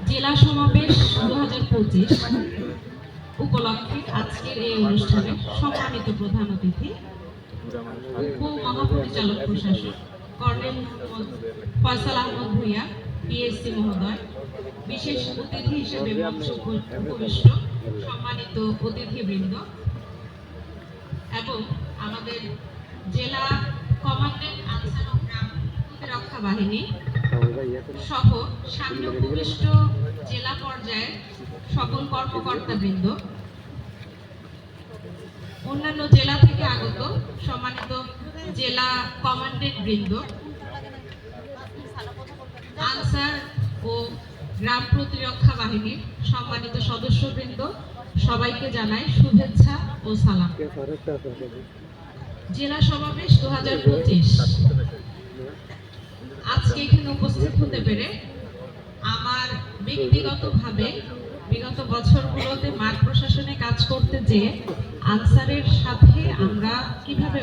জেলা সমাবেশ 2025 উপলক্ষে আজকের এই অনুষ্ঠানে সম্মানিত প্রধান অতিথি উপমহাপরিচালক প্রশাসক কর্নেল ফয়সাল আহমদ ভূঁইয়া পিএসসি মহোদয়, বিশেষ অতিথি হিসেবে উপবিষ্ট সম্মানিত অতিথিবৃন্দ এবং আমাদের জেলা কমান্ডেন্ট আনসার ও গ্রাম প্রতিরক্ষা বাহিনী সহ সামনে উপবিষ্ট জেলা পর্যায়ের সকল কর্মকর্তাবৃন্দ, অন্যান্য জেলা থেকে আগত সম্মানিত জেলা কমান্ডেন্ট বৃন্দ, আনসার ও গ্রাম প্রতিরক্ষা বাহিনীর সম্মানিত সদস্যবৃন্দ, সবাইকে জানাই শুভেচ্ছা ও সালাম। জেলা সমাবেশ 2025 আজকে এখানে উপস্থিত হতে পেরে আমার ব্যক্তিগতভাবে বিগত বছরগুলোতে মাঠ প্রশাসনে কাজ করতে যেয়ে আনসারের সাথে আমরা কিভাবে